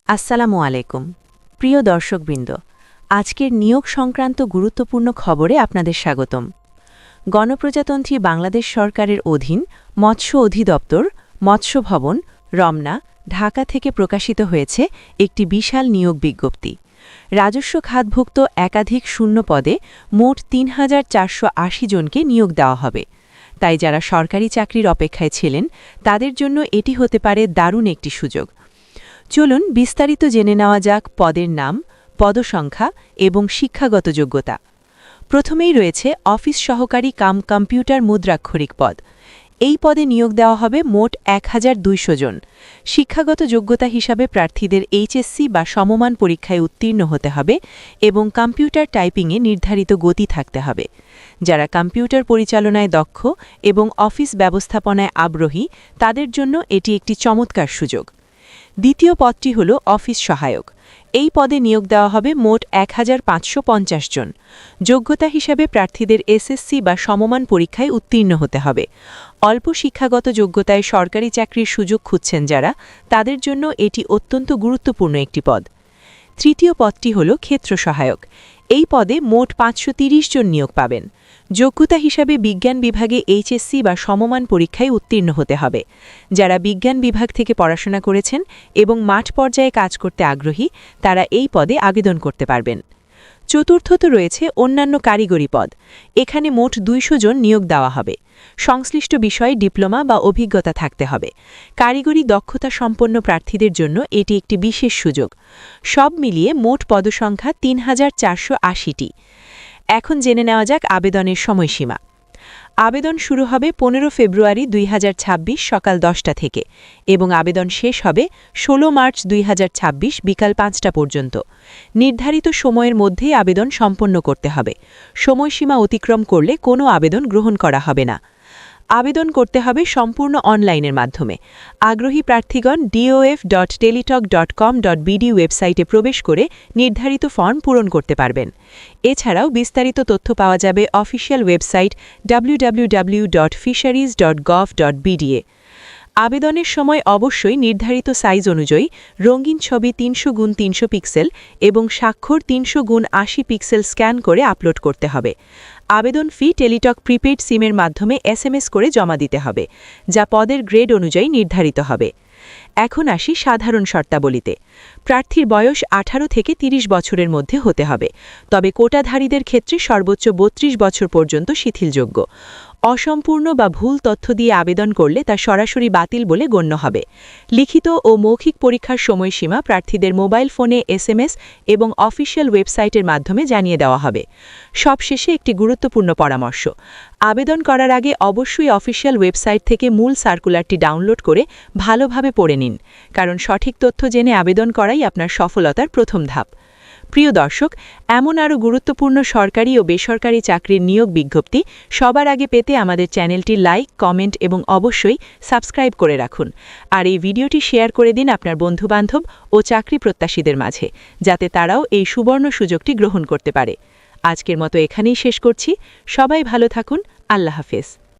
আসসালামু আলাইকুম প্রিয় দর্শকবৃন্দ, আজকের নিয়োগ সংক্রান্ত গুরুত্বপূর্ণ খবরে আপনাদের স্বাগতম। গণপ্রজাতন্ত্রী বাংলাদেশ সরকারের অধীন মৎস্য অধিদপ্তর, মৎস্য ভবন, রমনা, ঢাকা থেকে প্রকাশিত হয়েছে একটি বিশাল নিয়োগ বিজ্ঞপ্তি। রাজস্ব খাতভুক্ত একাধিক শূন্য পদে মোট ৩,৪৮০ জনকে নিয়োগ দেওয়া হবে। তাই যারা সরকারি চাকরির অপেক্ষায় ছিলেন তাদের জন্য এটি হতে পারে দারুণ একটি সুযোগ। চলুন বিস্তারিত জেনে নেওয়া যাক পদের নাম, পদসংখ্যা এবং শিক্ষাগত যোগ্যতা। প্রথমেই রয়েছে অফিস সহকারী কাম কম্পিউটার মুদ্রাক্ষরিক পদ। এই পদে নিয়োগ দেওয়া হবে মোট ১,২০০ জন। শিক্ষাগত যোগ্যতা হিসাবে প্রার্থীদের এইচএসসি বা সমমান পরীক্ষায় উত্তীর্ণ হতে হবে এবং কম্পিউটার টাইপিংয়ে নির্ধারিত গতি থাকতে হবে। যারা কম্পিউটার পরিচালনায় দক্ষ এবং অফিস ব্যবস্থাপনায় আগ্রহী তাদের জন্য এটি একটি চমৎকার সুযোগ। দ্বিতীয় পদটি হল অফিস সহায়ক। এই পদে নিয়োগ দেওয়া হবে মোট ১,৫৫০ জন। যোগ্যতা হিসাবে প্রার্থীদের এসএসসি বা সমমান পরীক্ষায় উত্তীর্ণ হতে হবে। অল্প শিক্ষাগত যোগ্যতায় সরকারি চাকরির সুযোগ খুঁজছেন যারা, তাদের জন্য এটি অত্যন্ত গুরুত্বপূর্ণ একটি পদ। তৃতীয় পদটি হল ক্ষেত্র সহায়ক। এই পদে মোট ৫৩০ জন নিয়োগ পাবেন। যোগ্যতা হিসাবে বিজ্ঞান বিভাগে এইচএসসি বা সমমান পরীক্ষায় উত্তীর্ণ হতে হবে। যারা বিজ্ঞান বিভাগ থেকে পড়াশোনা করেছেন এবং মাঠ পর্যায়ে কাজ করতে আগ্রহী তারা এই পদে আবেদন করতে পারবেন। চতুর্থত রয়েছে অন্যান্য কারিগরি পদ। এখানে মোট ২০০ জন নিয়োগ দেওয়া হবে। সংশ্লিষ্ট বিষয়ে ডিপ্লোমা বা অভিজ্ঞতা থাকতে হবে। কারিগরি দক্ষতা সম্পন্ন প্রার্থীদের জন্য এটি একটি বিশেষ সুযোগ। সব মিলিয়ে মোট পদসংখ্যা ৩,৪৮০টি। এখন জেনে নেওয়া যাক আবেদনের সময়সীমা। আবেদন শুরু হবে ১৫ ফেব্রুয়ারি ২০২৬ সকাল ১০টা থেকে এবং আবেদন শেষ হবে ১৬ মার্চ ২০২৬ বিকাল ৫টা পর্যন্ত। নির্ধারিত সময়ের মধ্যেই আবেদন সম্পন্ন করতে হবে। সময়সীমা অতিক্রম করলে কোনো আবেদন গ্রহণ করা হবে না। আবেদন করতে হবে সম্পূর্ণ অনলাইনের মাধ্যমে। আগ্রহী প্রার্থীগণ dof.teletalk.com.bd ওয়েবসাইটে প্রবেশ করে নির্ধারিত ফর্ম পূরণ করতে পারবেন। এছাড়াও বিস্তারিত তথ্য পাওয়া যাবে অফিসিয়াল ওয়েবসাইট www.fisheries.gov.bd এ। আবেদনের সময় অবশ্যই নির্ধারিত সাইজ অনুযায়ী রঙিন ছবি ৩০০x৩০০ পিক্সেল এবং স্বাক্ষর ৩০০x৮০ পিক্সেল স্ক্যান করে আপলোড করতে হবে। আবেদন ফি টেলিটক প্রিপেইড সিমের মাধ্যমে এসএমএস করে জমা দিতে হবে, যা পদের গ্রেড অনুযায়ী নির্ধারিত হবে। এখন আসি সাধারণ শর্তাবলীতে। প্রার্থীর বয়স ১৮ থেকে ৩০ বছরের মধ্যে হতে হবে, তবে কোটাধারীদের ক্ষেত্রে সর্বোচ্চ ৩২ বছর পর্যন্ত শিথিলযোগ্য। অসম্পূর্ণ বা ভুল তথ্য দিয়ে আবেদন করলে তা সরাসরি বাতিল বলে গণ্য হবে। লিখিত ও মৌখিক পরীক্ষার সময়সীমা প্রার্থীদের মোবাইল ফোনে এসএমএস এবং অফিসিয়াল ওয়েবসাইটের মাধ্যমে জানিয়ে দেওয়া হবে। সবশেষে একটি গুরুত্বপূর্ণ পরামর্শ। আবেদন করার আগে অবশ্যই অফিসিয়াল ওয়েবসাইট থেকে মূল সার্কুলারটি ডাউনলোড করে ভালোভাবে পড়ে নিন, কারণ সঠিক তথ্য জেনে আবেদন করাই আপনার সফলতার প্রথম ধাপ। প্রিয় দর্শক, এমন আরও গুরুত্বপূর্ণ সরকারি ও বেসরকারি চাকরির নিয়োগ বিজ্ঞপ্তি সবার আগে পেতে আমাদের চ্যানেলটি লাইক, কমেন্ট এবং অবশ্যই সাবস্ক্রাইব করে রাখুন। আর এই ভিডিওটি শেয়ার করে দিন আপনার বন্ধুবান্ধব ও চাকরি প্রত্যাশীদের মাঝে, যাতে তারাও এই সুবর্ণ সুযোগটি গ্রহণ করতে পারে। আজকের মতো এখানেই শেষ করছি। সবাই ভালো থাকুন। আল্লাহ হাফেজ।